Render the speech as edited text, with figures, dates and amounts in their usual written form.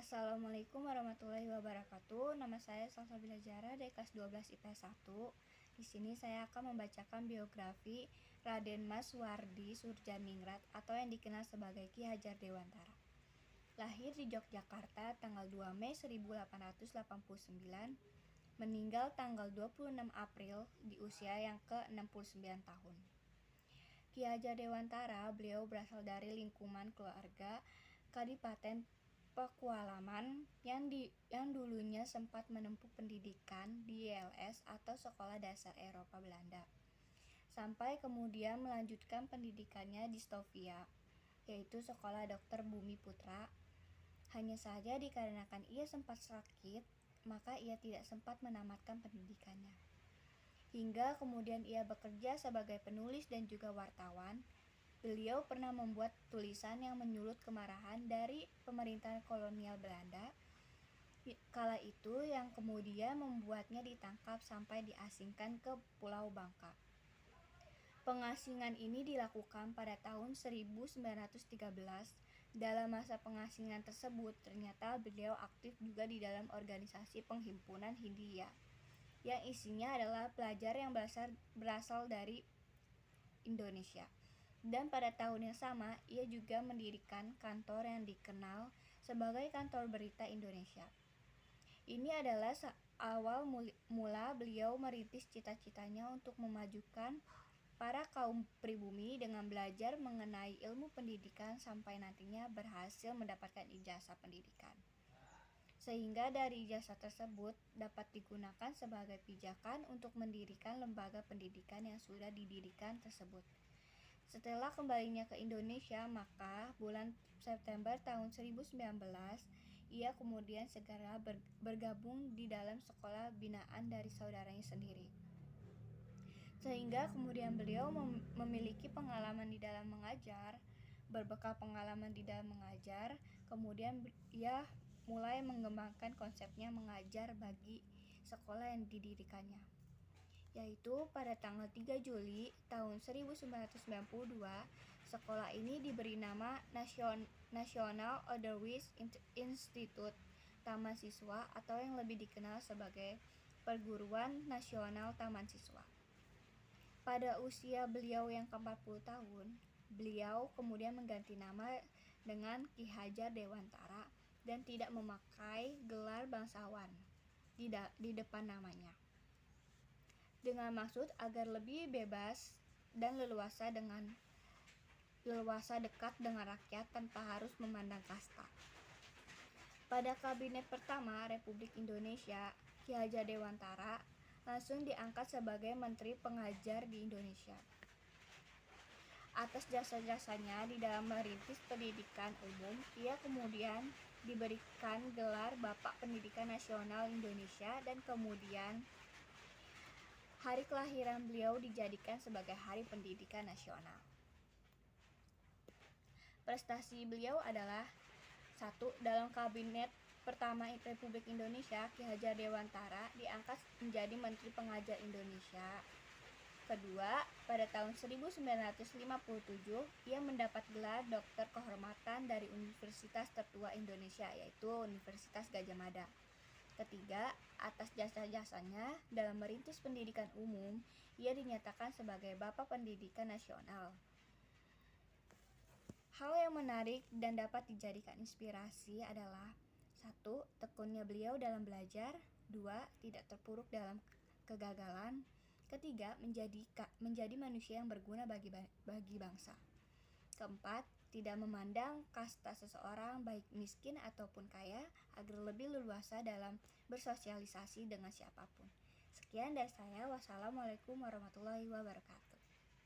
Assalamualaikum warahmatullahi wabarakatuh. Nama saya Salsabila Zahra dari kelas 12 IPS 1. Di sini saya akan membacakan biografi Raden Mas Wardi Surjaningrat atau yang dikenal sebagai Ki Hajar Dewantara. Lahir di Yogyakarta tanggal 2 Mei 1889, meninggal tanggal 26 April di usia yang ke-69 tahun. Ki Hajar Dewantara, beliau berasal dari lingkungan keluarga Kadipaten Pakualaman yang dulunya sempat menempuh pendidikan di YLS atau Sekolah Dasar Eropa Belanda, sampai kemudian melanjutkan pendidikannya di Stovia, yaitu Sekolah Dokter Bumi Putra. Hanya saja dikarenakan ia sempat sakit, maka ia tidak sempat menamatkan pendidikannya. Hingga kemudian ia bekerja sebagai penulis dan juga wartawan. Beliau pernah membuat tulisan yang menyulut kemarahan dari pemerintahan kolonial Belanda kala itu, yang kemudian membuatnya ditangkap sampai diasingkan ke Pulau Bangka. Pengasingan ini dilakukan pada tahun 1913. Dalam masa pengasingan tersebut, ternyata beliau aktif juga di dalam organisasi penghimpunan Hindia, yang isinya adalah pelajar yang berasal dari Indonesia. Dan pada tahun yang sama, ia juga mendirikan kantor yang dikenal sebagai Kantor Berita Indonesia. Ini adalah awal mula beliau merintis cita-citanya untuk memajukan para kaum pribumi dengan belajar mengenai ilmu pendidikan sampai nantinya berhasil mendapatkan ijazah pendidikan. Sehingga dari ijazah tersebut dapat digunakan sebagai pijakan untuk mendirikan lembaga pendidikan yang sudah didirikan tersebut. Setelah kembalinya ke Indonesia, maka bulan September tahun 2019, ia kemudian segera bergabung di dalam sekolah binaan dari saudaranya sendiri. Sehingga kemudian beliau memiliki pengalaman di dalam mengajar. Berbekal pengalaman di dalam mengajar, kemudian ia mulai mengembangkan konsepnya mengajar bagi sekolah yang didirikannya, yaitu pada tanggal 3 Juli tahun 1992, sekolah ini diberi nama National Otherwise Institute Taman Siswa, atau yang lebih dikenal sebagai Perguruan Nasional Taman Siswa. Pada usia beliau yang ke-40 tahun, beliau kemudian mengganti nama dengan Ki Hajar Dewantara dan tidak memakai gelar bangsawan di depan namanya, dengan maksud agar lebih bebas dan leluasa dekat dengan rakyat tanpa harus memandang kasta. Pada kabinet pertama Republik Indonesia, Ki Hajar Dewantara langsung diangkat sebagai Menteri Pengajar di Indonesia. Atas jasa-jasanya di dalam merintis pendidikan umum, ia kemudian diberikan gelar Bapak Pendidikan Nasional Indonesia, dan kemudian hari kelahiran beliau dijadikan sebagai Hari Pendidikan Nasional. Prestasi beliau adalah: 1. Dalam kabinet pertama Republik Indonesia, Ki Hajar Dewantara diangkat menjadi Menteri Pengajar Indonesia. Kedua, pada tahun 1957, ia mendapat gelar Doktor Kehormatan dari Universitas tertua Indonesia, yaitu Universitas Gadjah Mada. Ketiga, atas jasa-jasanya dalam merintis pendidikan umum, ia dinyatakan sebagai Bapak Pendidikan Nasional. Hal yang menarik dan dapat dijadikan inspirasi adalah: 1. Tekunnya beliau dalam belajar. 2. Tidak terpuruk dalam kegagalan. Ketiga, menjadi manusia yang berguna bagi bangsa. Keempat, tidak memandang kasta seseorang baik miskin ataupun kaya, agar lebih leluasa dalam bersosialisasi dengan siapapun. Sekian dari saya. Wassalamualaikum warahmatullahi wabarakatuh.